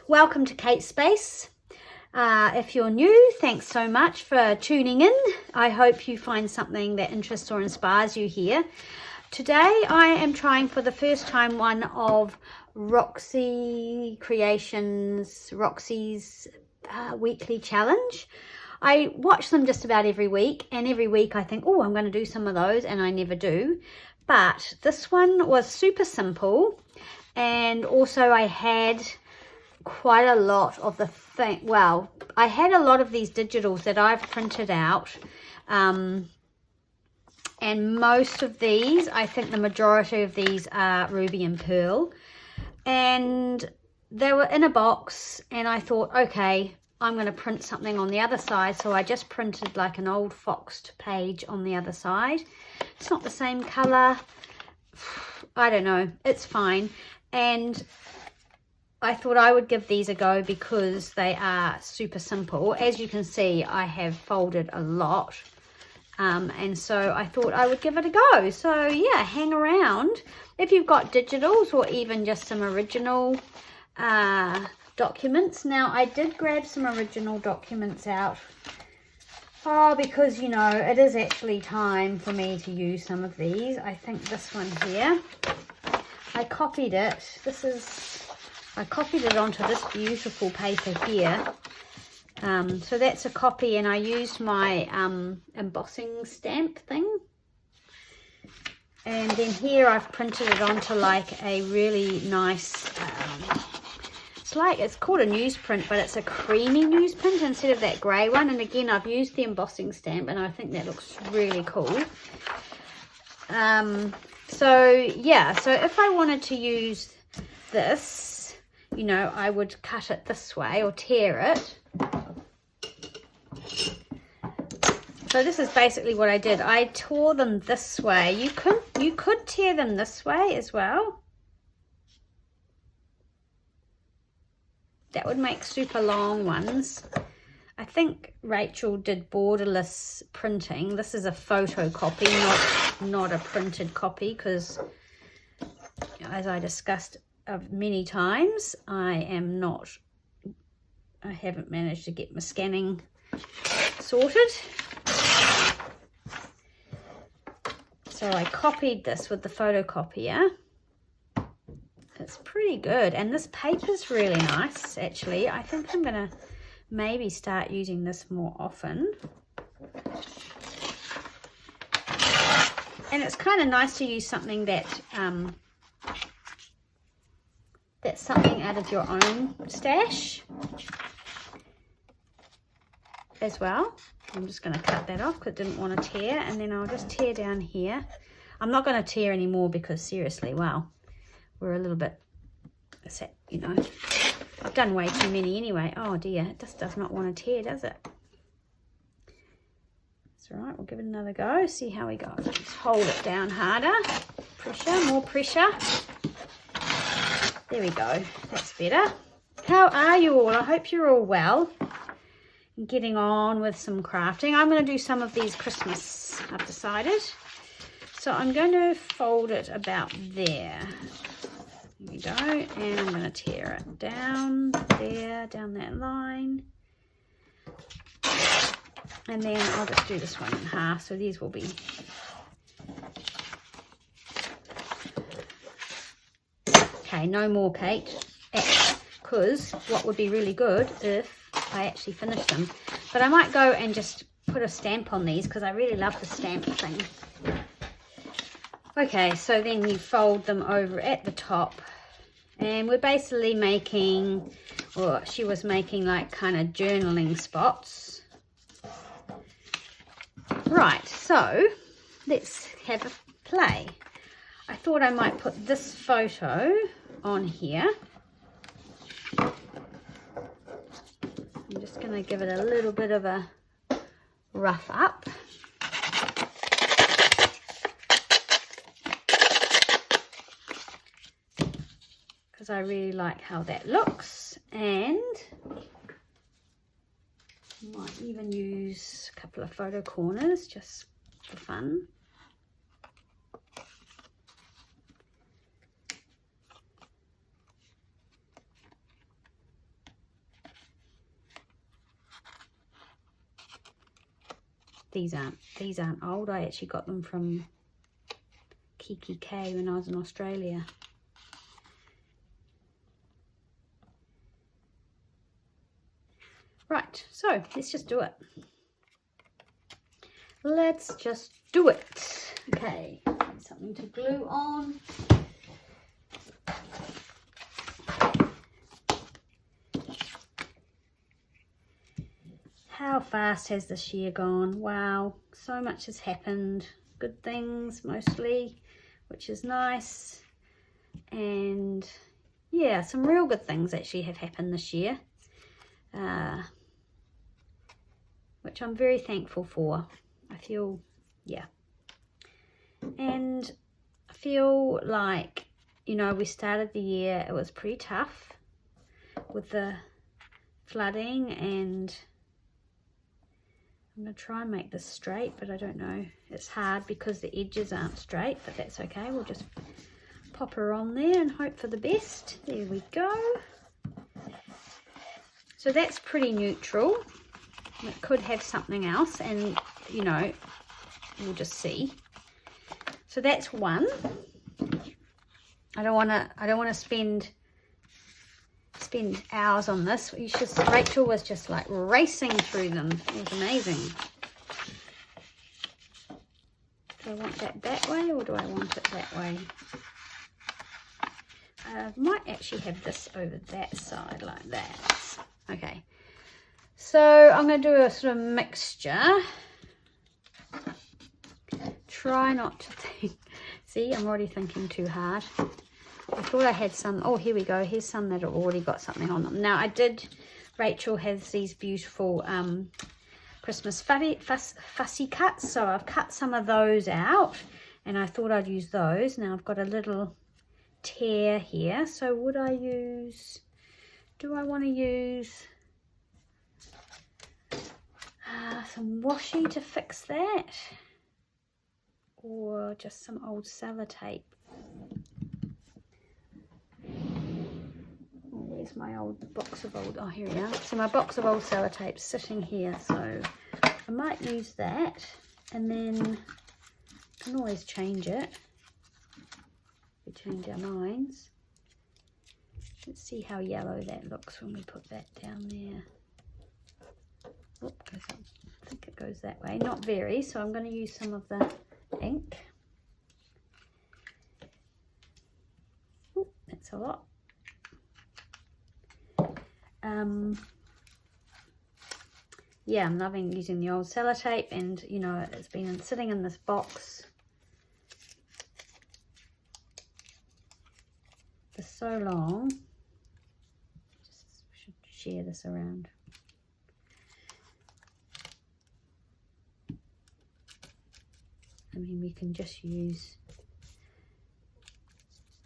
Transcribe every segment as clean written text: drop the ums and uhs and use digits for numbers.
Welcome to Kate's Space. If you're new, thanks so much for tuning in. I hope you find something that interests or inspires you here. Today I am trying for the first time one of Roxy's weekly challenge. I watch them just about every week, and every week I think, oh, I'm going to do some of those, and I never do. But this one was super simple, and also I had quite a lot of the thing. Well, I had a lot of these digitals that I've printed out, and most of these, I think the majority of these are ruby and pearl, and they were in a box, and I thought, okay, I'm going to print something on the other side. So I just printed like an old foxed page on the other side. It's not the same color, I don't know, it's fine. And I thought I would give these a go because they are super simple. As you can see, I have folded a lot, and so I thought I would give it a go. So yeah, hang around. If you've got digitals or even just some original documents. Now, I did grab some original documents out because, you know, it is actually time for me to use some of these. I think this one here, I copied it. I copied it onto this beautiful paper here. So that's a copy, and I used my embossing stamp thing. And then here I've printed it onto like a really nice, it's called a newsprint, but it's a creamy newsprint instead of that grey one. And again, I've used the embossing stamp, and I think that looks really cool. So yeah, so if I wanted to use this, you know, I would cut it this way or tear it. So this is basically what I did. I tore them this way. You could tear them this way as well. That would make super long ones. I think Rachel did borderless printing. This is a photocopy, not a printed copy, because as I discussed many times, I haven't managed to get my scanning sorted. So I copied this with the photocopier. It's pretty good, and this paper's really nice actually. I think I'm gonna maybe start using this more often. And it's kind of nice to use something that's something out of your own stash as well. I'm just going to cut that off because I didn't want to tear, and then I'll just tear down here. I'm not going to tear anymore because seriously, wow, we're a little bit set, you know. I've done way too many anyway. Oh dear, it just does not want to tear, does it? It's all right, we'll give it another go, see how we go. Just hold it down harder. Pressure, more pressure. There we go, that's better. How are you all? I hope you're all well and getting on with some crafting. I'm going to do some of these Christmas, I've decided. So I'm going to fold it about there. Here we go, and I'm going to tear it down there, down that line. And then I'll just do this one in half, so these will be... Okay, no more, Kate, because what would be really good if I actually finish them. But I might go and just put a stamp on these because I really love the stamp thing. Okay, so then you fold them over at the top, and we're basically making, or she was making like kind of journaling spots. Right, so let's have a play. I thought I might put this photo on here. I'm just going to give it a little bit of a rough up. Because I really like how that looks, and might even use a couple of photo corners just for fun. these aren't old. I actually got them from Kiki K when I was in Australia. Right, so let's just do it. Let's just do it. Okay, something to glue on. How fast has this year gone? Wow, so much has happened. Good things mostly, which is nice. And yeah, some real good things actually have happened this year, which I'm very thankful for. I feel, yeah. And I feel like, you know, we started the year, it was pretty tough with the flooding, and I'm going to try and make this straight, but I don't know. It's hard because the edges aren't straight, but that's okay. We'll just pop her on there and hope for the best. There we go. So that's pretty neutral. It could have something else, and, you know, we'll just see. So that's one. I don't want to spend hours on this. Rachel was just like racing through them. It was amazing. Do I want that way, or do I want it that way? I might actually have this over that side like that. Okay, so I'm going to do a sort of mixture. Try not to think. See, I'm already thinking too hard. I thought I had some. Oh, here we go. Here's some that have already got something on them. Now, Rachel has these beautiful Christmas fussy cuts. So I've cut some of those out, and I thought I'd use those. Now I've got a little tear here. So do I want to use some washi to fix that? Or just some old sellotape? Where's my old box of old, oh, here we are. So my box of old sellotape's sitting here, so I might use that, and then I can always change it. We change our minds. Let's see how yellow that looks when we put that down there. Oh, goes up. I think it goes that way. Not very, so I'm going to use some of the ink. Oh, that's a lot. Yeah, I'm loving using the old sellotape, and you know, it's been sitting in this box for so long. Just should share this around. I mean, we can just use,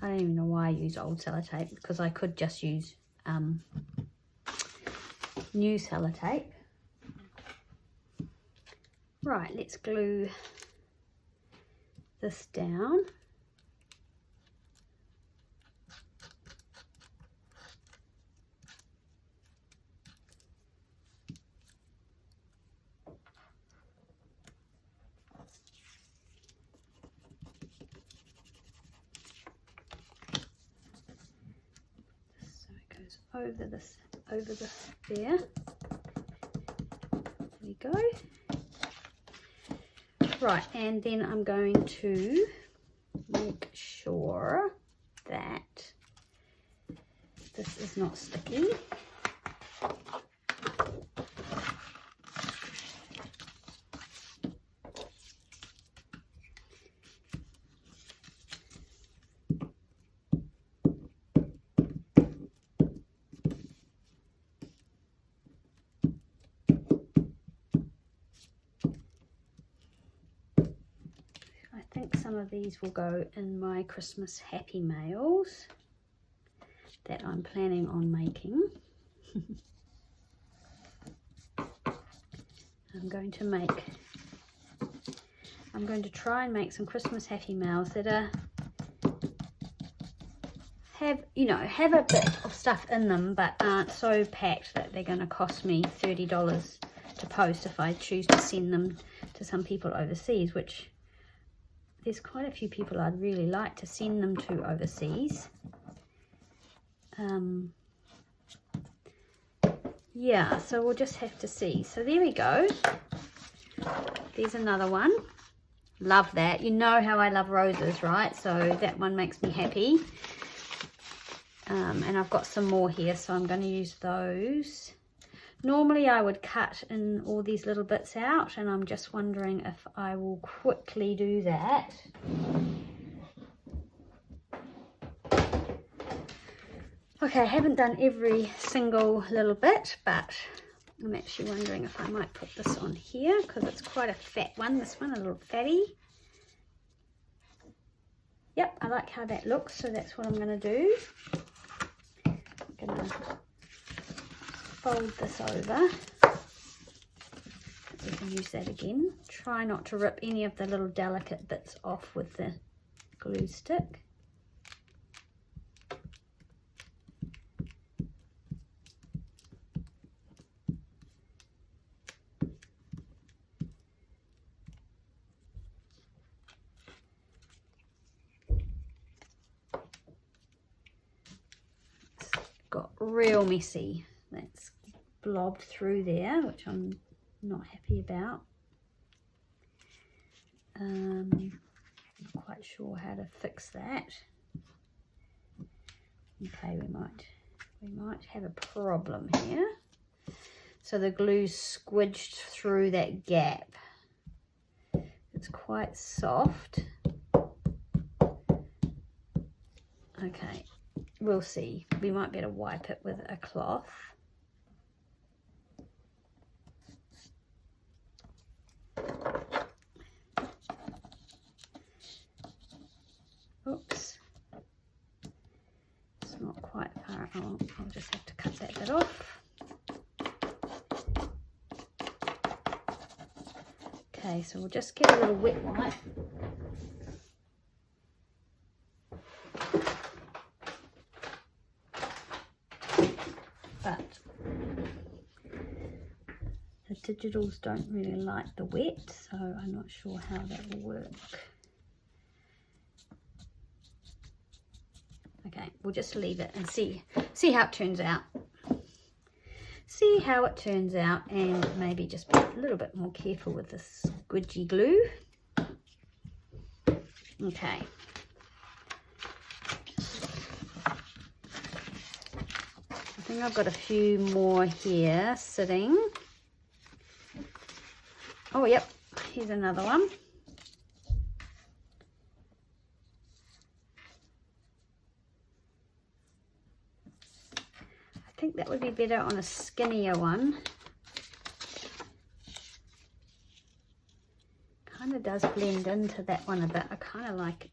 I don't even know why I use old sellotape, because I could just use new sellotape. Right, let's glue this down. So it goes over this, there. There we go. Right, and then I'm going to make sure that this is not sticky. Some of these will go in my Christmas happy mails that I'm planning on making. I'm going to try and make some Christmas happy mails that have a bit of stuff in them, but aren't so packed that they're going to cost me $30 to post if I choose to send them to some people overseas, which there's quite a few people I'd really like to send them to overseas. Yeah, so we'll just have to see. So there we go. There's another one. Love that. You know how I love roses, right? So that one makes me happy. And I've got some more here, so I'm going to use those. Normally I would cut in all these little bits out, and I'm just wondering if I will quickly do that. Okay, I haven't done every single little bit, but I'm actually wondering if I might put this on here because it's quite a fat one, this one, a little fatty. Yep, I like how that looks, so that's what I'm going to do. I'm going to fold this over. We can use that again. Try not to rip any of the little delicate bits off with the glue stick. Got real messy. That's blobbed through there, which I'm not happy about. Not quite sure how to fix that. Okay, we might have a problem here. So the glue's squidged through that gap. It's quite soft. Okay. We'll see. We might be able to wipe it with a cloth. Oops. It's not quite far. I'll just have to cut that bit off. Okay, so we'll just get a little wet wipe. But the digitals don't really like the wet, so I'm not sure how that will work. Okay, we'll just leave it and see how it turns out. See how it turns out, and maybe just be a little bit more careful with this squidgy glue. Okay. I think I've got a few more here sitting. Oh, yep, here's another one. I think that would be better on a skinnier one. Kind of does blend into that one a bit. I kind of like it.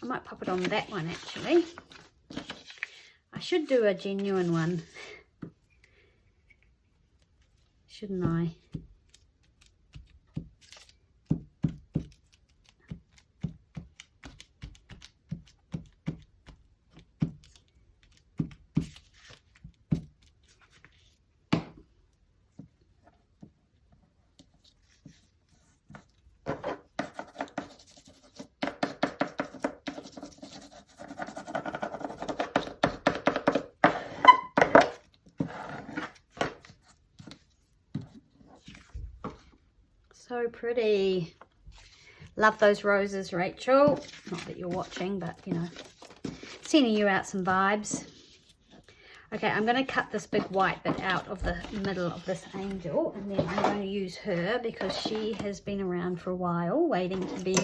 I might pop it on that one actually. I should do a genuine one, shouldn't I? So pretty. Love those roses, Rachel. Not that you're watching, but you know, sending you out some vibes. Okay, I'm going to cut this big white bit out of the middle of this angel, and then I'm going to use her because she has been around for a while waiting to be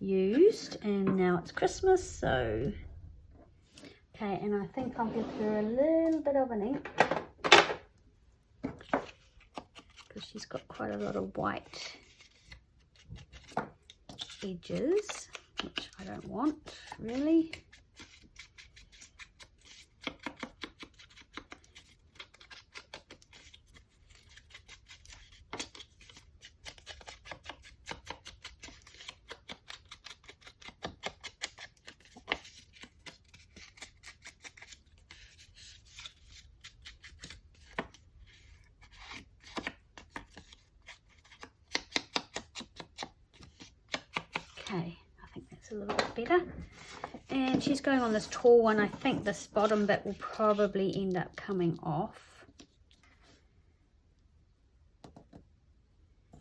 used, and now it's Christmas, so okay. And I think I'll give her a little bit of an ink because she's got quite a lot of white edges, which I don't want really. a little bit better. And she's going on this tall one. I think this bottom bit will probably end up coming off.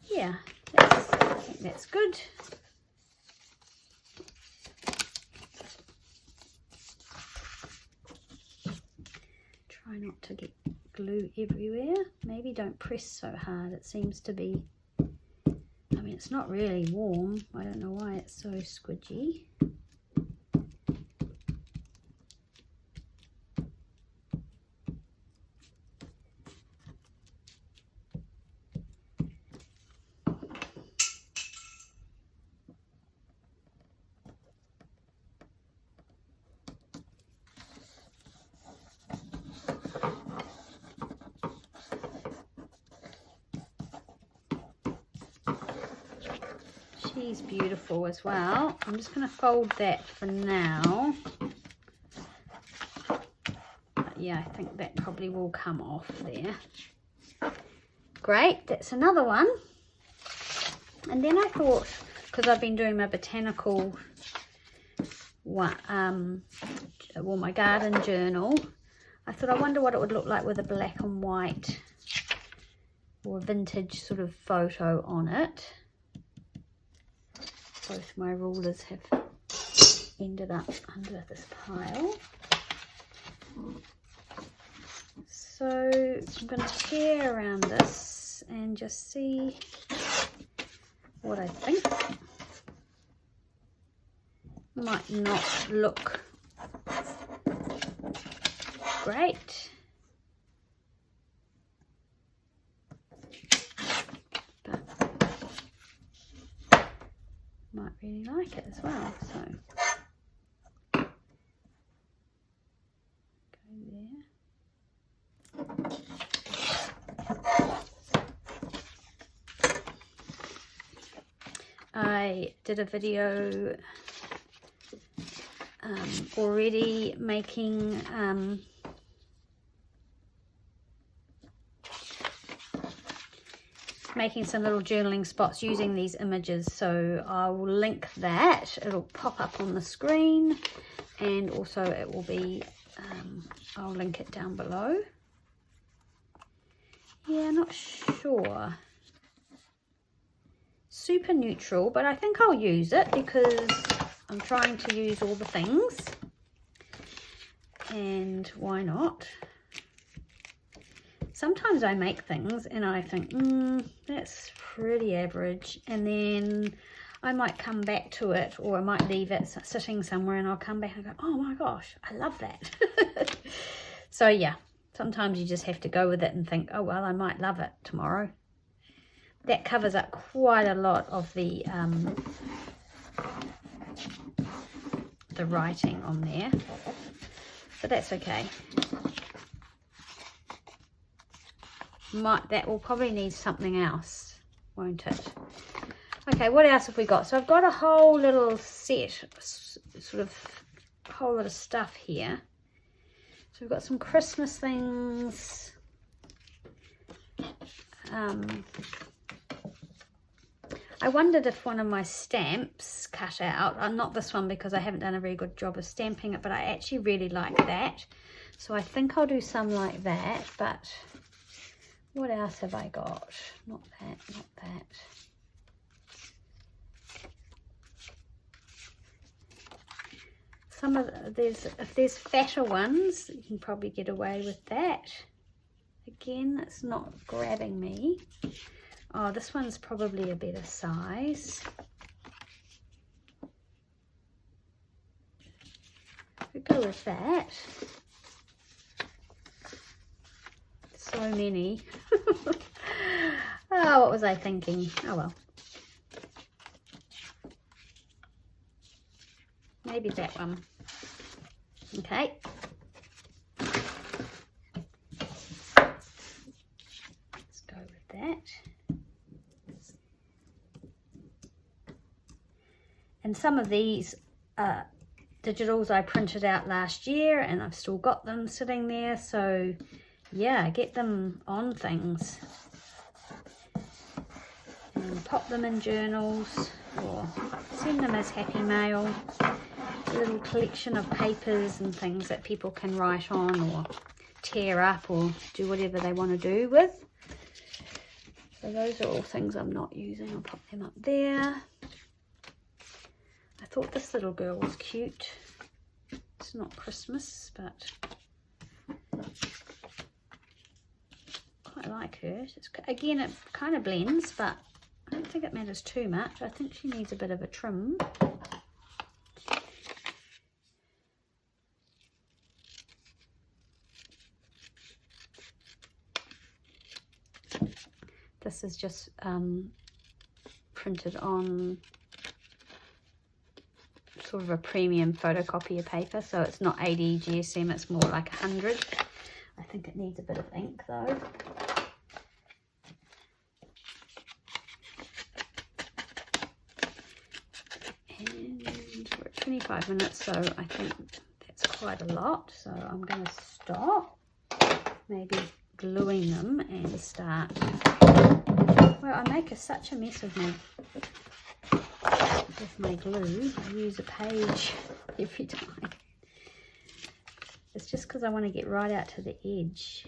Yeah, I think that's good. Try not to get glue everywhere. Maybe don't press so hard. It seems to be, I mean, it's not really warm. I don't know why it's so squidgy. She's beautiful as well. I'm just going to fold that for now. But yeah, I think that probably will come off there. Great, that's another one. And then I thought, because I've been doing my botanical one, well, my garden journal, I thought I wonder what it would look like with a black and white or vintage sort of photo on it. Both my rulers have ended up under this pile. So I'm going to tear around this and just see what I think. Might not look great, but might really like it as well. So go there. I did a video already making some little journaling spots using these images, so I will link that. It'll pop up on the screen, and also it will be I'll link it down below. Yeah, not sure. Super neutral, but I think I'll use it because I'm trying to use all the things, and why not? Sometimes I make things and I think, that's pretty average, and then I might come back to it, or I might leave it sitting somewhere and I'll come back and go, oh my gosh, I love that. So yeah, sometimes you just have to go with it and think, oh well, I might love it tomorrow. That covers up quite a lot of the writing on there, but that's okay. That will probably need something else, won't it? Okay, what else have we got? So I've got a whole little set, sort of whole lot of stuff here. So we've got some Christmas things. I wondered if one of my stamps cut out, not this one because I haven't done a very good job of stamping it, but I actually really like that. So I think I'll do some like that, but what else have I got? Not that, not that. Some of if there's fatter ones, you can probably get away with that. Again, it's not grabbing me. Oh, this one's probably a better size. We'll go with that. So many. Oh, what was I thinking? Oh well. Maybe that one. Okay. Let's go with that. And some of these digitals I printed out last year, and I've still got them sitting there, so yeah, get them on things. pop them in journals or send them as happy mail. A little collection of papers and things that people can write on or tear up or do whatever they want to do with. So those are all things I'm not using. I'll pop them up there. I thought this little girl was cute. It's not Christmas, but quite like her. It's, again, it kind of blends, but I don't think it matters too much. I think she needs a bit of a trim. This is just printed on sort of a premium photocopier paper, so it's not 80 GSM, it's more like 100. I think it needs a bit of ink though. And we're at 25 minutes, so I think that's quite a lot, so I'm going to stop, maybe gluing them and start. Well, I make such a mess of my glue. I use a page every time. It's just because I want to get right out to the edge.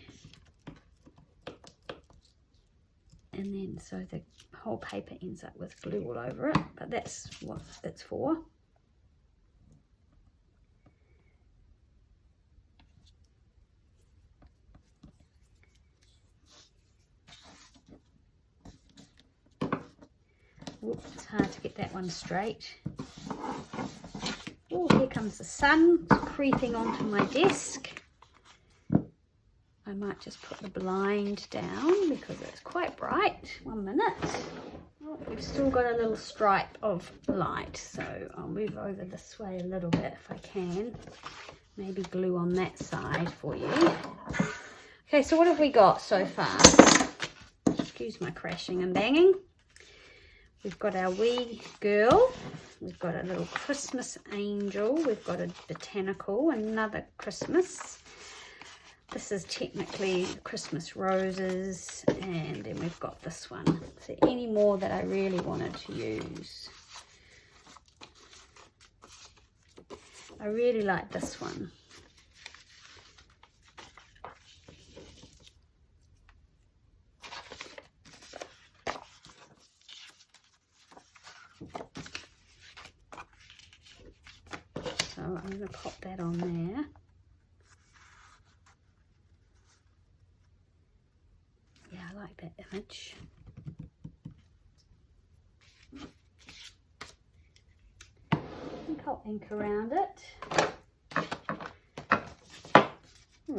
And then so the whole paper ends up with glue all over it, but that's what it's for. Oops, it's hard to get that one straight. Oh, here comes the sun creeping onto my desk. I might just put the blind down because it's quite bright. 1 minute. Oh, we've still got a little stripe of light, so I'll move over this way a little bit if I can. Maybe glue on that side for you. Okay, so what have we got so far? Excuse my crashing and banging. We've got our wee girl, we've got a little Christmas angel, we've got a botanical, another Christmas. This is technically Christmas roses, and then we've got this one. Is there any more that I really wanted to use? I really like this one. So I'm going to pop that on there. Yeah, I like that image. I think I'll ink around it.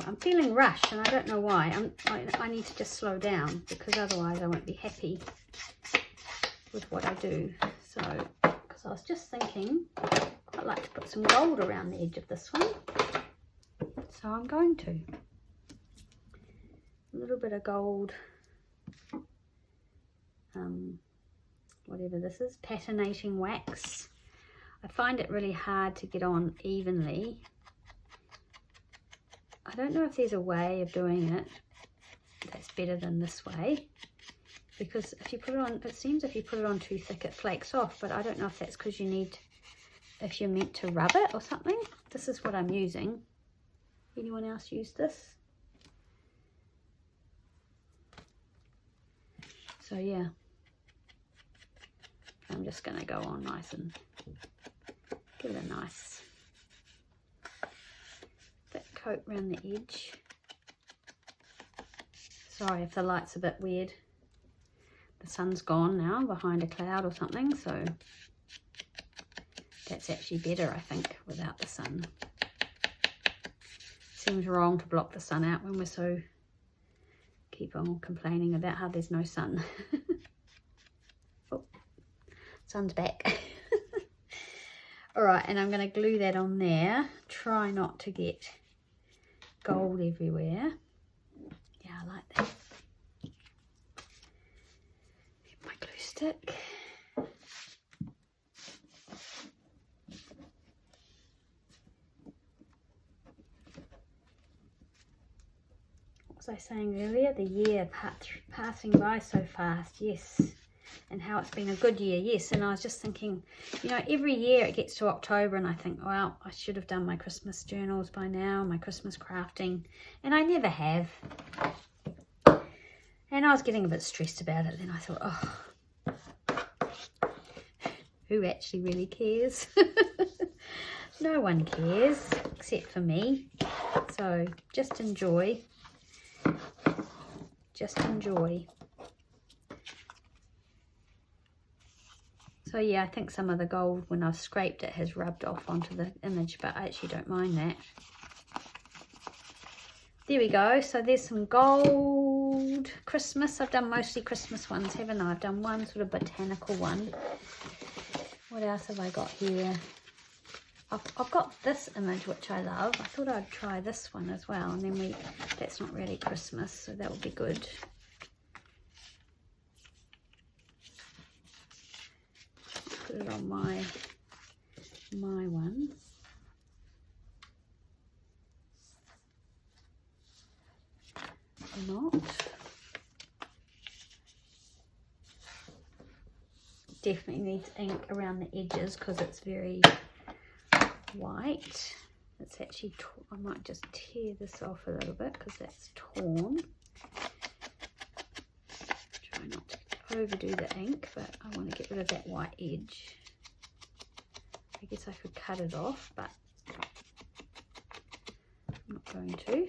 I'm feeling rushed and I don't know why. I need to just slow down because otherwise I won't be happy with what I do. So, because I was just thinking, I'd like to put some gold around the edge of this one. So I'm going to. A little bit of gold, whatever this is, patinating wax. I find it really hard to get on evenly. I don't know if there's a way of doing it that's better than this way, because if you put it on, it seems if you put it on too thick it flakes off, but I don't know if that's because you need, if you're meant to rub it or something. This is what I'm using. Anyone else use this? So yeah, I'm just going to go on nice and give it a nice thick coat around the edge. Sorry if the light's a bit weird. The sun's gone now behind a cloud or something, so that's actually better, I think, without the sun. Seems wrong to block the sun out when we're so keep on complaining about how there's no sun. Oh, sun's back. All right, and I'm going to glue that on there. Try not to get gold everywhere. Yeah, I like that. Get my glue stick. What was I saying earlier? The year passing by so fast. Yes, and how it's been a good year. Yes, and I was just thinking, you know, every year it gets to October and I think, well, I should have done my Christmas journals by now, my Christmas crafting, and I never have. And I was getting a bit stressed about it. Then I thought, oh, who actually really cares? No one cares except for me. So just enjoy. Just enjoy. So yeah, I think some of the gold, when I've scraped it, has rubbed off onto the image, but I actually don't mind that. There we go. So there's some gold Christmas. I've done mostly Christmas ones, haven't I? I've done one sort of botanical one. What else have I got here? I've got this image, which I love. I thought I'd try this one as well. And then that's not really Christmas, so that will be good. Put it on my one. Or not. Definitely needs ink around the edges because it's very white. It's actually, I might just tear this off a little bit because that's torn. Try not to overdo the ink, but I want to get rid of that white edge. I guess I could cut it off, but I'm not going to.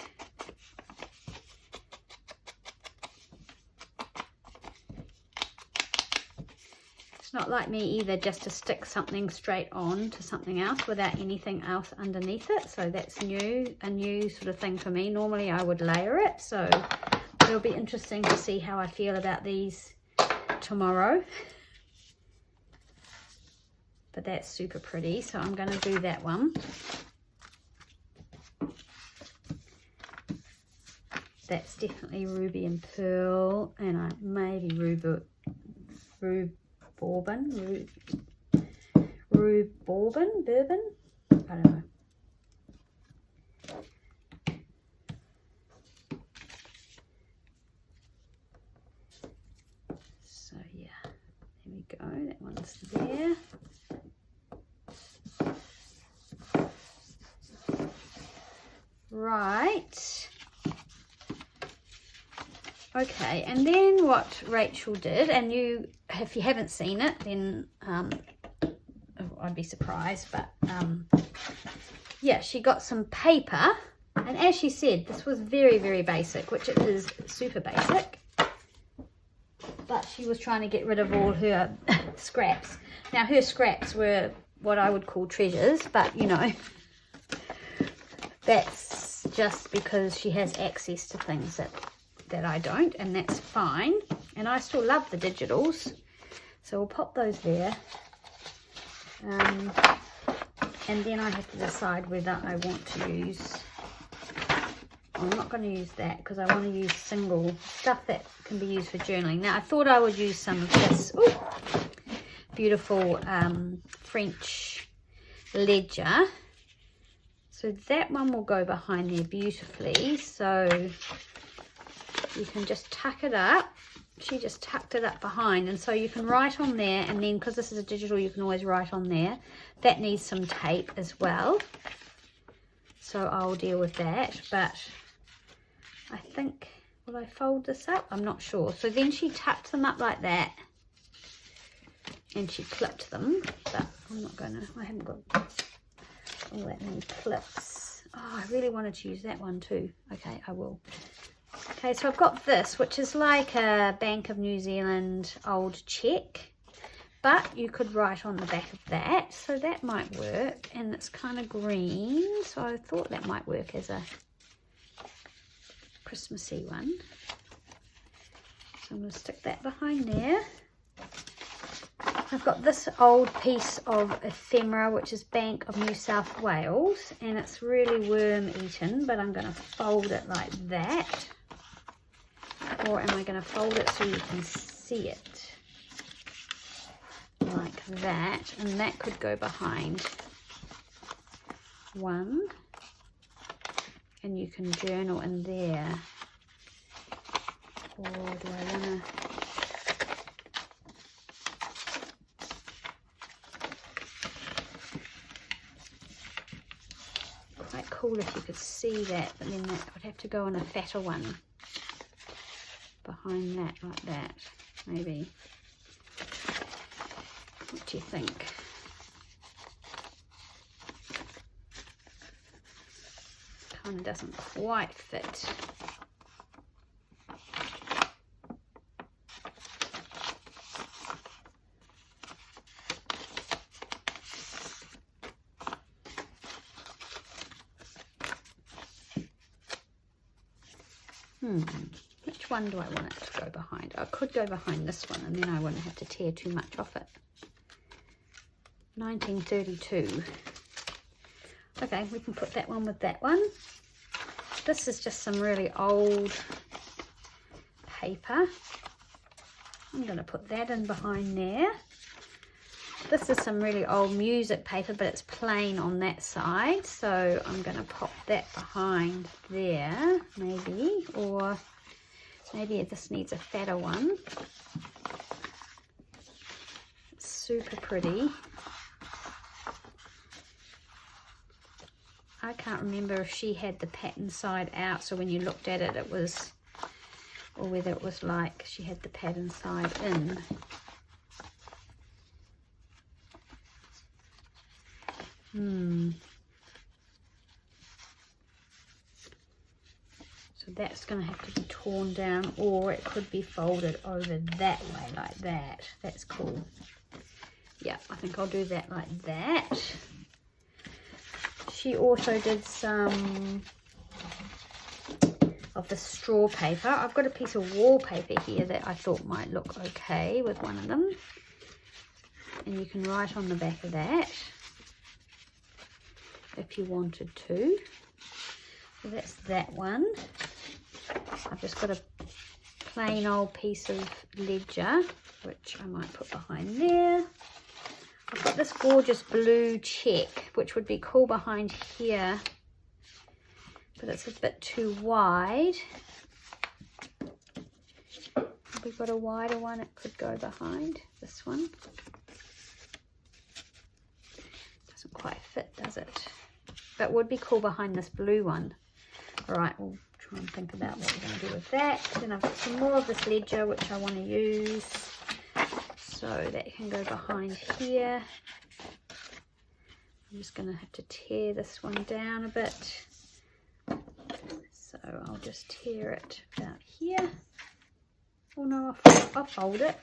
It's not like me either just to stick something straight on to something else without anything else underneath it. So that's new, a new sort of thing for me. Normally I would layer it, so it'll be interesting to see how I feel about these tomorrow. But that's super pretty, so I'm going to do that one. That's definitely ruby and pearl, and maybe bourbon, I don't know. So yeah, there we go, that one's there. Right. Okay, and then what Rachel did, and if you haven't seen it, then I'd be surprised, but yeah, she got some paper, and as she said, this was very, very basic, which it is super basic, but she was trying to get rid of all her scraps. Now, her scraps were what I would call treasures, but you know, that's just because she has access to things that I don't, and that's fine. And I still love the digitals, so we'll pop those there. And then I have to decide whether I want to use, I'm not going to use that because I want to use single stuff that can be used for journaling. Now I thought I would use some of this beautiful French ledger. So that one will go behind there beautifully. So you can just tuck it up. She just tucked it up behind, and so you can write on there, and then because this is a digital, you can always write on there. That needs some tape as well, so I'll deal with that. But I think, will I fold this up? I'm not sure. So then she tucked them up like that, and she clipped them, but I'm not gonna, I haven't got all that many clips. Oh, I really wanted to use that one too. Okay, I will. Okay, so I've got this, which is like a Bank of New Zealand old cheque, but you could write on the back of that, so that might work. And it's kind of green, so I thought that might work as a Christmassy one. So I'm going to stick that behind there. I've got this old piece of ephemera, which is Bank of New South Wales, and it's really worm eaten, but I'm going to fold it like that. Or am I going to fold it so you can see it like that? And that could go behind one, and you can journal in there. Or do I want to cool if you could see that, but then that would have to go on a fatter one behind that, like that, maybe. What do you think? Kind of doesn't quite fit. Which one do I want it to go behind? I could go behind this one and then I wouldn't have to tear too much off it. 1932. Okay, we can put that one with that one. This is just some really old paper. I'm going to put that in behind there. This is some really old music paper, but it's plain on that side, so I'm going to pop that behind there, maybe, or maybe this needs a fatter one. It's super pretty. I can't remember if she had the pattern side out, so when you looked at it, it was, or whether it was like she had the pattern side in. So that's going to have to be torn down, or it could be folded over that way, like that. That's cool. Yeah, I think I'll do that like that. She also did some of the straw paper. I've got a piece of wallpaper here that I thought might look okay with one of them. And you can write on the back of that if you wanted to. So that's that one. I've just got a plain old piece of ledger, which I might put behind there. I've got this gorgeous blue check, which would be cool behind here, but it's a bit too wide. Have we got a wider one it could go behind? This one doesn't quite fit, does it? But would be cool behind this blue one. All right, we'll try and think about what we're going to do with that. Then I've got some more of this ledger which I want to use, so that can go behind here. I'm just going to have to tear this one down a bit, so I'll just tear it about here. Oh no, I'll fold it.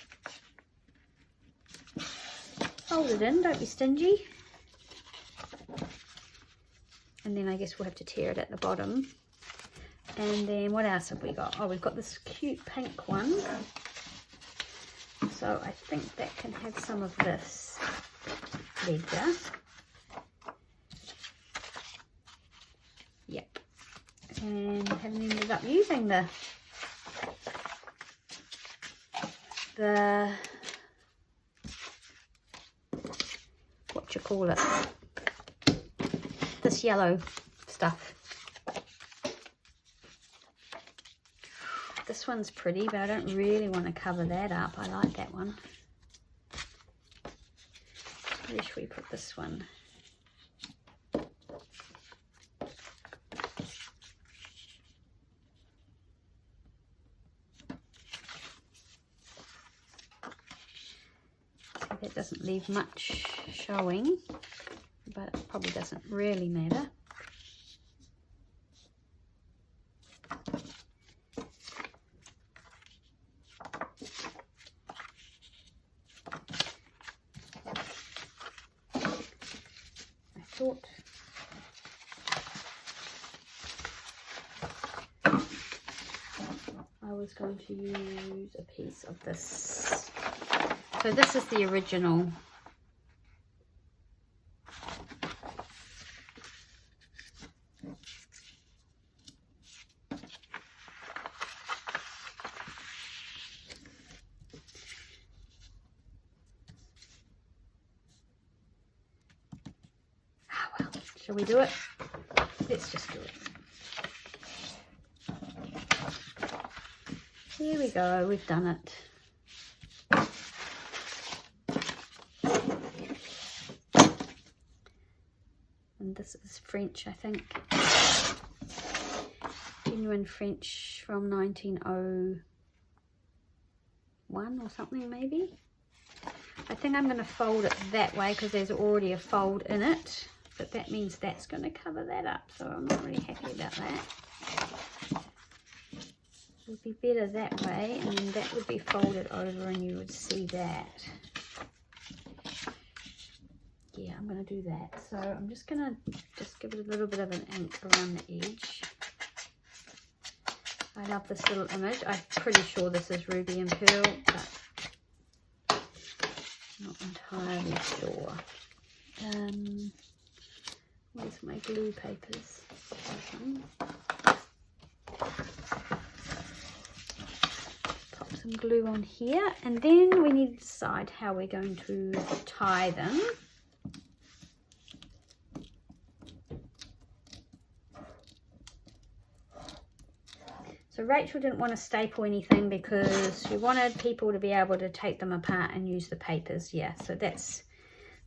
Fold it in, don't be stingy. And then I guess we'll have to tear it at the bottom. And then what else have we got? Oh, we've got this cute pink one. So I think that can have some of this ledger. Yep. And haven't ended up using the what you call it, this yellow stuff. This one's pretty, but I don't really want to cover that up. I like that one. Where should we put this one? So that doesn't leave much showing, but it probably doesn't really matter. I was going to use a piece of this. So this is the original. Well, shall we do it? Let's just do it. Here we go, we've done it. And this This is French, I think. Genuine French from 1901 or something, maybe. I think I'm going to fold it that way because there's already a fold in it, but that means that's going to cover that up, so I'm not really happy about that. It would be better that way, and then that would be folded over and you would see that. Yeah, I'm going to do that. So I'm just going to give it a little bit of an ink around the edge. I love this little image. I'm pretty sure this is Ruby and Pearl, but not entirely sure. Where's my glue papers? Pop some glue on here, and then we need to decide how we're going to tie them. So Rachel didn't want to staple anything because she wanted people to be able to take them apart and use the papers. Yeah, so that's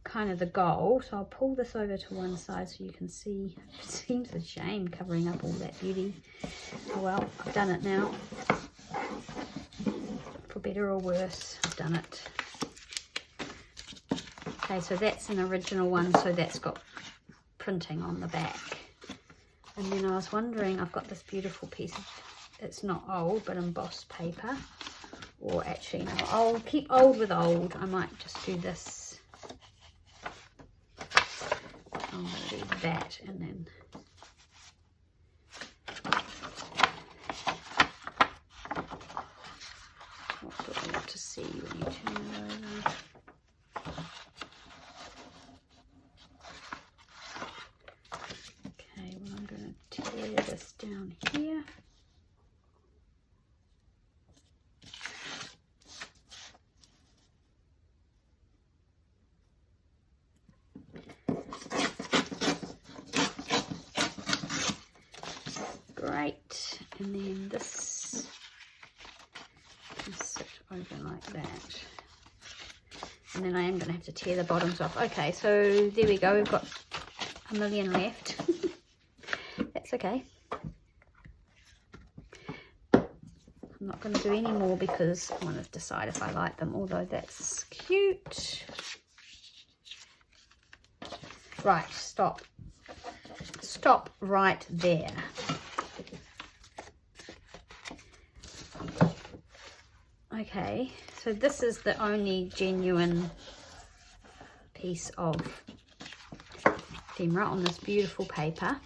kind of the goal. So I'll pull this over to one side so you can see. It seems a shame covering up all that beauty. Oh well, I've done it now. For better or worse, I've done it. Okay, so that's an original one, so that's got printing on the back. And then I was wondering, I've got this beautiful piece of, it's not old, but embossed paper. Or actually, no, I'll keep old with old. I might just do this. I'm going to do that, and then what do I want to see when you turn it over? Okay, well, I'm going to tear this down here. Great, and then this can sit over like that, and then I am going to have to tear the bottoms off. Okay, so there we go, we've got a million left. That's okay. I'm not going to do any more because I want to decide if I like them, although that's cute. Right, stop right there. Okay, so this is the only genuine piece of ephemera on this beautiful paper.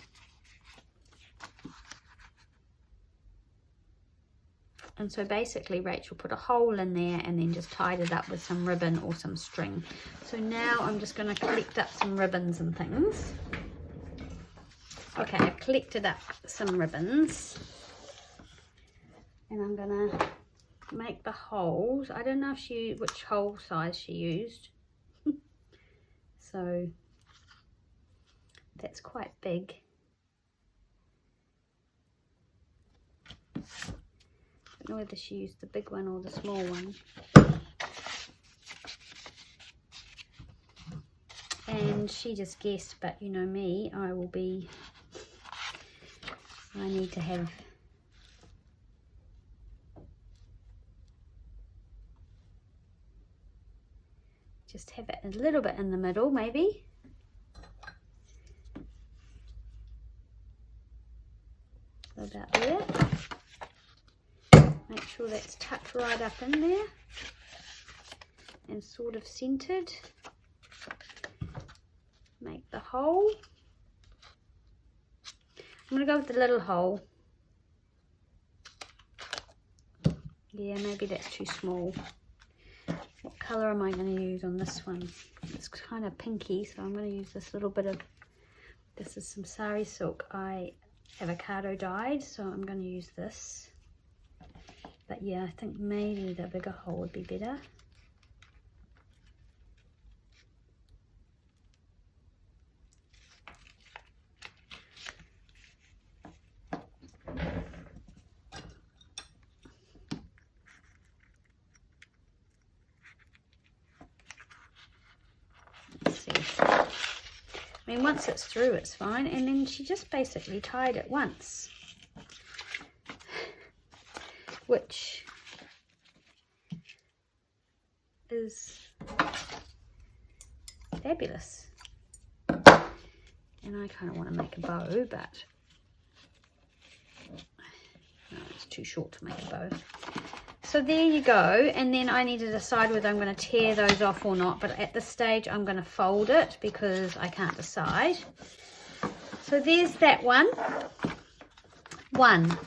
And so basically Rachel put a hole in there and then just tied it up with some ribbon or some string. So now I'm just going to collect up some ribbons and things. Okay, I've collected up some ribbons. And I'm going to make the holes. I don't know if which hole size she used. So that's quite big. I don't know whether she used the big one or the small one. And she just guessed, but you know me, I need to have just have it a little bit in the middle, maybe. About there. Make sure that's tucked right up in there and sort of centered. Make the hole. I'm going to go with the little hole. Yeah, maybe that's too small. What colour am I going to use on this one? It's kind of pinky, so I'm going to use this little bit of, this is some sari silk I avocado dyed, so I'm going to use this. But yeah, I think maybe the bigger hole would be better. I mean, once it's through, it's fine. And then she just basically tied it once, which is fabulous. And I kind of want to make a bow, but no, it's too short to make a bow. So there you go. And then I need to decide whether I'm going to tear those off or not. But at this stage, I'm going to fold it because I can't decide. So there's that one.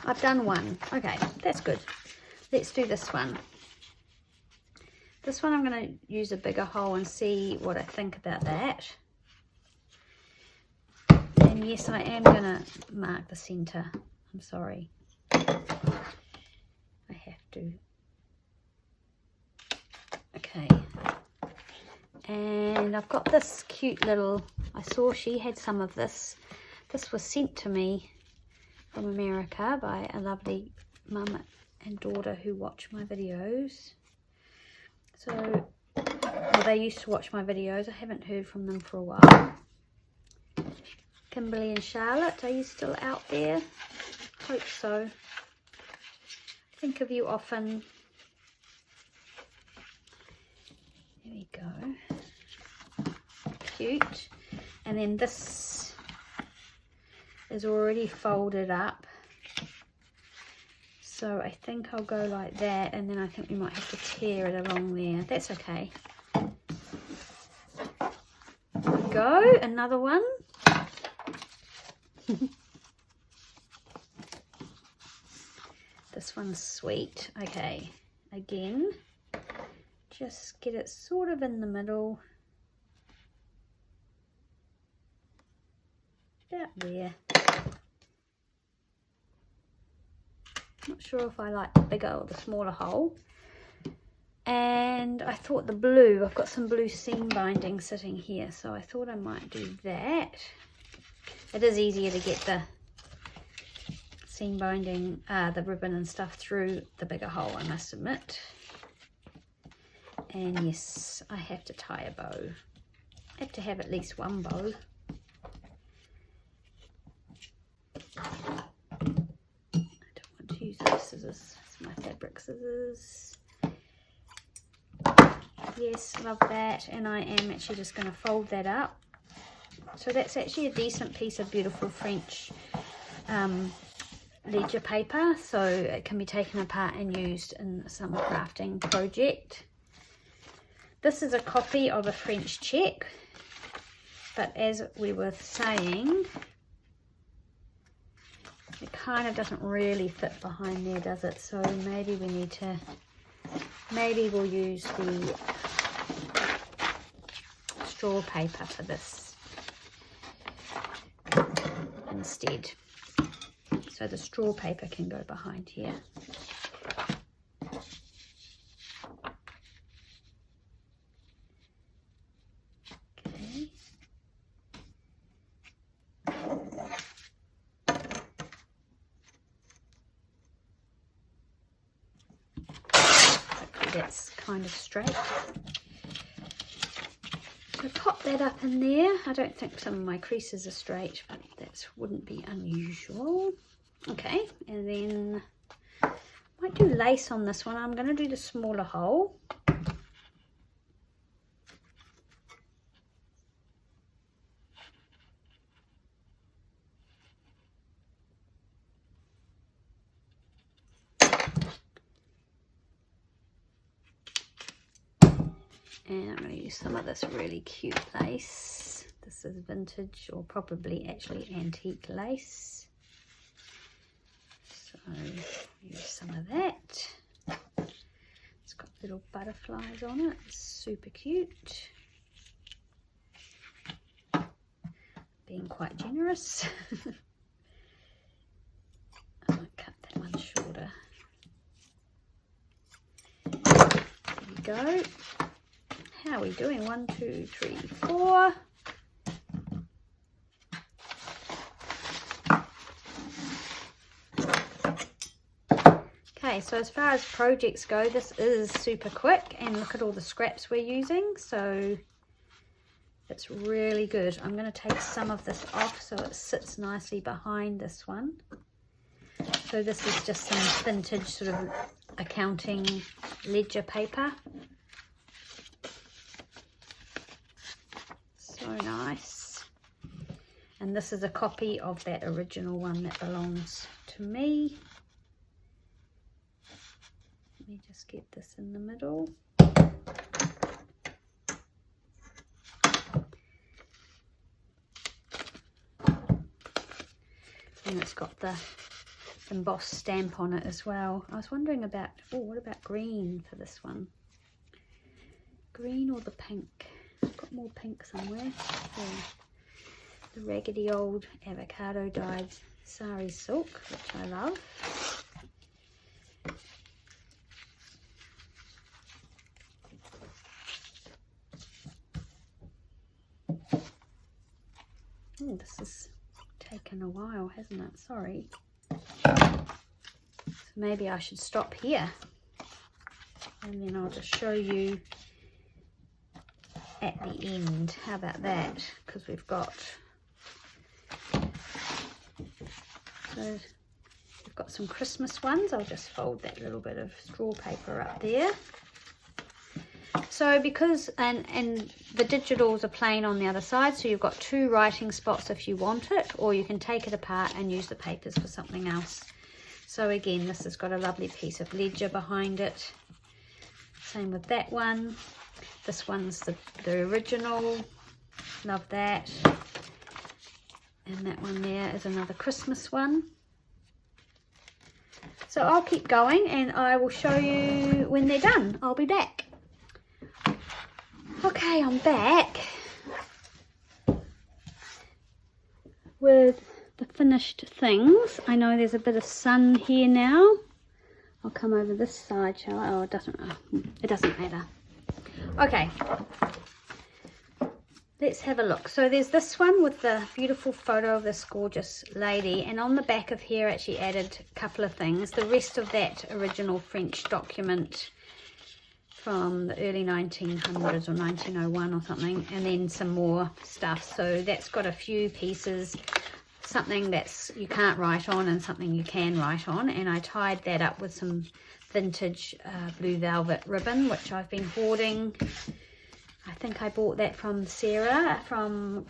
I've done one. Okay, that's good. Let's do this one. This one I'm going to use a bigger hole and see what I think about that. And yes, I am going to mark the center. I'm sorry. I have to. Okay. And I've got this cute little, I saw she had some of this. This was sent to me from America by a lovely mum and daughter who watch my videos. So, well, they used to watch my videos. I haven't heard from them for a while. Kimberly and Charlotte, are you still out there? Hope so. Think of you often. There we go. Cute. And then this is already folded up. So I think I'll go like that, and then I think we might have to tear it along there. That's okay. There we go, another one. This one's sweet. Okay, again, just get it sort of in the middle. About there. Not sure if I like the bigger or the smaller hole. And I thought the blue, I've got some blue seam binding sitting here, so I thought I might do that. It is easier to get the seam binding, the ribbon and stuff through the bigger hole, I must admit. And yes, I have to tie a bow. I have to have at least one bow. Use those scissors. It's my fabric scissors. Yes, love that. And I am actually just going to fold that up. So that's actually a decent piece of beautiful French ledger paper, so it can be taken apart and used in some crafting project. This is a copy of a French check, but as we were saying, it kind of doesn't really fit behind there, does it? So maybe we need to, maybe we'll use the straw paper for this instead. So the straw paper can go behind here. Okay. That's kind of straight. So pop that up in there. I don't think some of my creases are straight, but that wouldn't be unusual. Okay, and then I might do lace on this one. I'm going to do the smaller hole. And I'm going to use some of this really cute lace. This is vintage, or probably actually antique lace. So use some of that. It's got little butterflies on it. It's super cute. Being quite generous. I might cut that one shorter. There we go. How are we doing? 1, 2, 3, 4. Okay, so as far as projects go, this is super quick, and look at all the scraps we're using. So It's really good. I'm going to take some of this off so it sits nicely behind this one. So this is just some vintage sort of accounting ledger paper. So nice. And this is a copy of that original one that belongs to me. Let me just get this in the middle. And it's got the embossed stamp on it as well. I was wondering about, oh, what about green for this one? Green or the pink? I've got more pink somewhere. Yeah. The raggedy old avocado dyed sari silk, which I love. Oh, this has taken a while, hasn't it? Sorry. So maybe I should stop here and then I'll just show you at the end. How about that? Because we've got, so we've got some Christmas ones. I'll just fold that little bit of straw paper up there. So because, and the digitals are plain on the other side, so you've got two writing spots if you want it, or you can take it apart and use the papers for something else. So again, this has got a lovely piece of ledger behind it. Same with that one. This one's the original. Love that. And that one there is another Christmas one. So I'll keep going and I will show you when they're done. I'll be back. Okay, I'm back with the finished things. I know there's a bit of sun here now. I'll come over this side, shall I? Oh, it doesn't matter. Okay, let's have a look. So there's this one with the beautiful photo of this gorgeous lady, and on the back of here actually added a couple of things. The rest of that original French document from the early 1900s or 1901 or something, and then some more stuff. So that's got a few pieces, something that's you can't write on and something you can write on, and I tied that up with some vintage blue velvet ribbon, which I've been hoarding. I think I bought that from Sarah from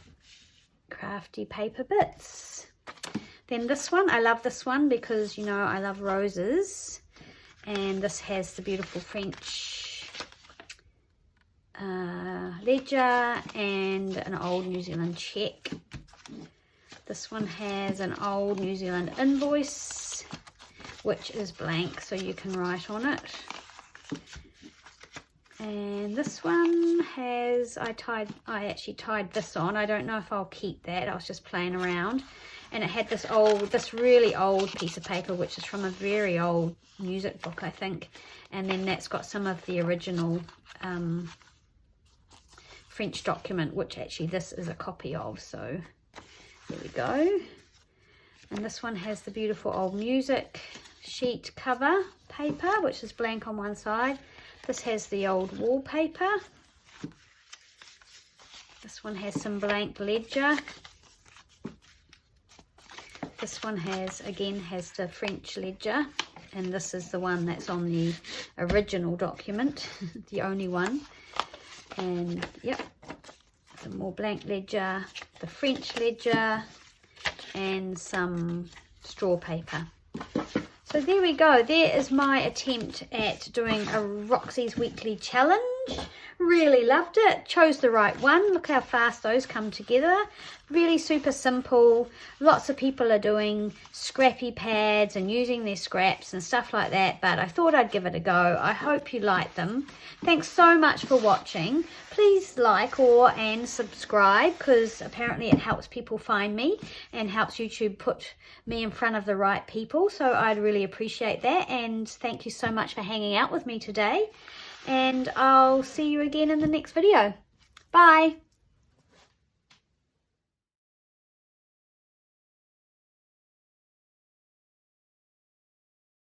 Crafty Paper Bits. Then this one, I love this one because, you know, I love roses, and this has the beautiful French ledger and an old New Zealand check. This one has an old New Zealand invoice, which is blank, so you can write on it. And this one has, I actually tied this on. I don't know if I'll keep that. I was just playing around. And it had this really old piece of paper, which is from a very old music book, I think. And then that's got some of the original French document, which actually this is a copy of. So there we go. And this one has the beautiful old music sheet cover paper, which is blank on one side. This has the old wallpaper. This one has some blank ledger. This one has the French ledger, and this is the one that's on the original document, the only one. And yep, some more blank ledger, the French ledger, and some straw paper. So there we go. There is my attempt at doing a Roxy's Weekly Challenge. Really loved it. Chose the right one. Look how fast those come together. Really super simple. Lots of people are doing scrappy pads and using their scraps and stuff like that, but I thought I'd give it a go. I hope you like them. Thanks so much for watching. Please like and subscribe, because apparently it helps people find me and helps YouTube put me in front of the right people. So I'd really appreciate that, and thank you so much for hanging out with me today. And I'll see you again in the next video. Bye.